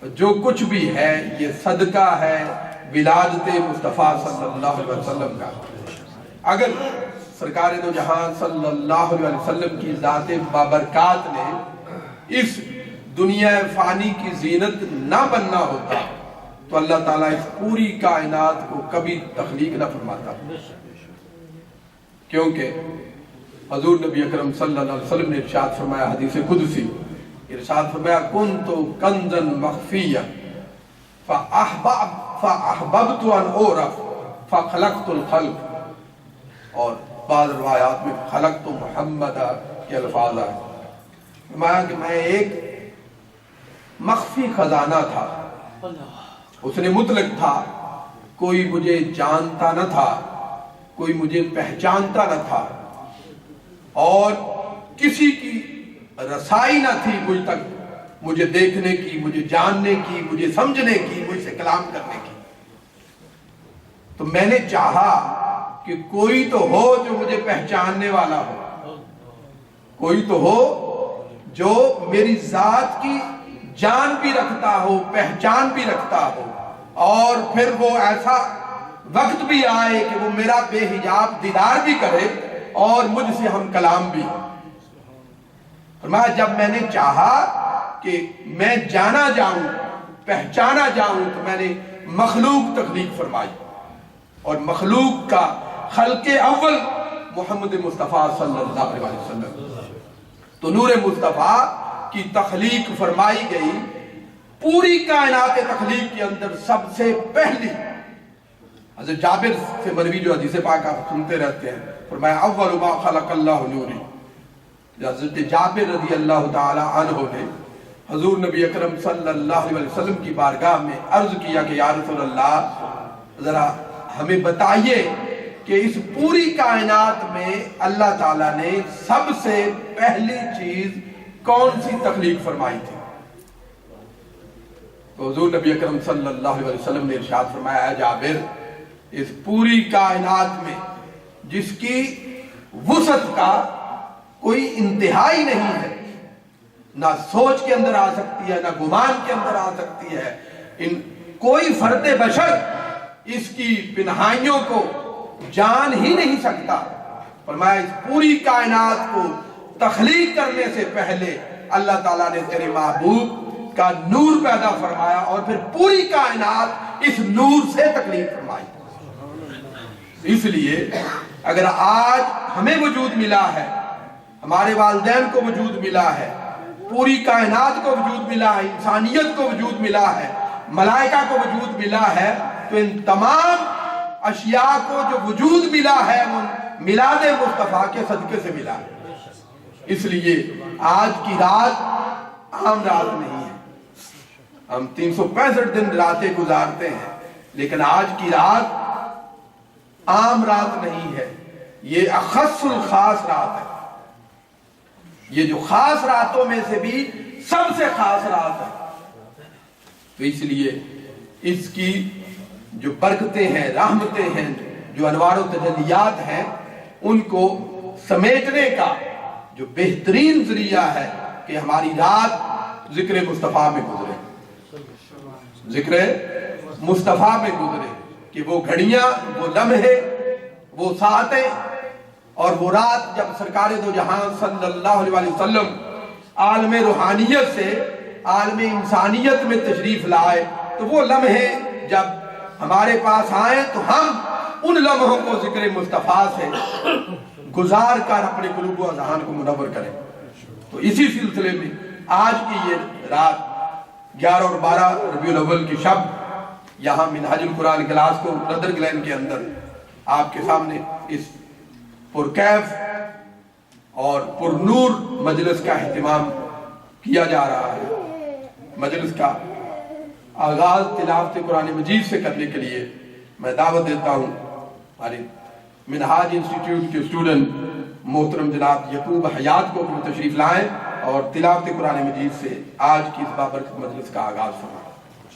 جو کچھ بھی ہے یہ صدقہ ہے ولادت مصطفیٰ صلی اللہ علیہ وسلم کا۔ اگر سرکار دو جہاں صلی اللہ علیہ وسلم کی ذات بابرکات نے اس دنیا فانی کی زینت نہ بننا ہوتا تو اللہ تعالیٰ اس پوری کائنات کو کبھی تخلیق نہ فرماتا، کیونکہ حضور نبی اکرم صلی اللہ علیہ وسلم نے ارشاد فرمایا، حدیث قدسی ارشاد فرمایا، کنت کنزا مخفیا فاحببت ان اعرف فخلقت الخلق، اور بعض روایات میں خلقت محمد کے الفاظ آئے، فرمایا کہ میں ایک مخفی خزانہ تھا، اس نے مطلق تھا، کوئی مجھے جانتا نہ تھا، کوئی مجھے پہچانتا نہ تھا، اور کسی کی رسائی نہ تھی مجھ تک، مجھے دیکھنے کی، مجھے جاننے کی، مجھے سمجھنے کی، مجھ سے کلام کرنے کی۔ تو میں نے چاہا کہ کوئی تو ہو جو مجھے پہچاننے والا ہو، کوئی تو ہو جو میری ذات کی جان بھی رکھتا ہو، پہچان بھی رکھتا ہو، اور پھر وہ ایسا وقت بھی آئے کہ وہ میرا بے حجاب دیدار بھی کرے اور مجھ سے ہم کلام بھی۔ فرمایا جب میں نے چاہا کہ میں جانا جاؤں، پہچانا جاؤں، تو میں نے مخلوق تخلیق فرمائی، اور مخلوق کا خلق اول محمد مصطفیٰ صلی اللہ علیہ وسلم۔ تو نور مصطفیٰ کی تخلیق فرمائی گئی، پوری کائنات تخلیق کے اندر سب سے پہلی حضرت جابر سے مروی جو حدیث پاک آپ سنتے رہتے ہیں، فرمایا اول ما خلق اللہ نوری۔ حضرت جابر رضی اللہ تعالی عنہ نے حضور نبی اکرم صلی اللہ علیہ وسلم کی بارگاہ میں عرض کیا کہ یا رسول اللہ ذرا ہمیں بتائیے کہ اس پوری کائنات میں اللہ تعالیٰ نے سب سے پہلی چیز کون سی تخلیق فرمائی تھی؟ تو حضور نبی اکرم صلی اللہ علیہ وسلم نے ارشاد فرمایا، اے جابر، اس پوری کائنات میں جس کی وسعت کا کوئی انتہائی نہیں ہے، نہ سوچ کے اندر آ سکتی ہے، نہ گمان کے اندر آ سکتی ہے، کوئی فرد بشر اس کی پنہائیوں کو جان ہی نہیں سکتا۔ فرمایا اس پوری کائنات کو تخلیق کرنے سے پہلے اللہ تعالیٰ نے تیرے محبوب کا نور پیدا فرمایا، اور پھر پوری کائنات اس نور سے تخلیق فرمائی۔ اس لیے اگر آج ہمیں وجود ملا ہے، ہمارے والدین کو وجود ملا ہے، پوری کائنات کو وجود ملا ہے، انسانیت کو وجود ملا ہے، ملائکہ کو وجود ملا ہے، تو ان تمام اشیاء کو جو وجود ملا ہے وہ میلاد مصطفیٰ کے صدقے سے ملا ہے۔ اس لیے آج کی رات عام رات نہیں ہے، ہم 365 دن راتیں گزارتے ہیں، لیکن آج کی رات عام رات نہیں ہے، یہ اخص الخاص رات ہے، یہ جو خاص راتوں میں سے بھی سب سے خاص رات ہے۔ تو اس لیے اس کی جو برکتیں ہیں، رحمتیں ہیں، جو انوار و تجلیات ہیں، ان کو سمیٹنے کا جو بہترین ذریعہ ہے کہ ہماری رات ذکر مصطفیٰ میں گزرے، ذکر مصطفیٰ میں گزرے، کہ وہ گھڑیاں، وہ لمحے، وہ ساعتیں اور وہ رات جب سرکار دو جہاں صلی اللہ علیہ وسلم عالم روحانیت سے عالم انسانیت میں تشریف لائے، تو وہ لمحے جب ہمارے پاس آئیں تو ہم ان لمحوں کو ذکر مصطفیٰ سے گزار کر اپنے قلوب و اذہان کو منور کریں۔ تو اسی سلسلے میں آج کی یہ رات 11 اور 12 ربیع الاول کی شب یہاں منہاج القرآن کلاس کو ردر گلین کے اندر آپ کے سامنے اس پرکیف اور پر نور مجلس کا اہتمام کیا جا رہا ہے۔ مجلس کا آغاز تلاوت قرآن مجید سے کرنے کے لیے میں دعوت دیتا ہوں ہمارے منہاج انسٹیٹیوٹ کے اسٹوڈنٹ محترم جناب یعقوب حیات کو تشریف لائیں اور تلاوت قرآن مجید سے آج کی اس بابرکت مجلس کا آغاز فرمائیں۔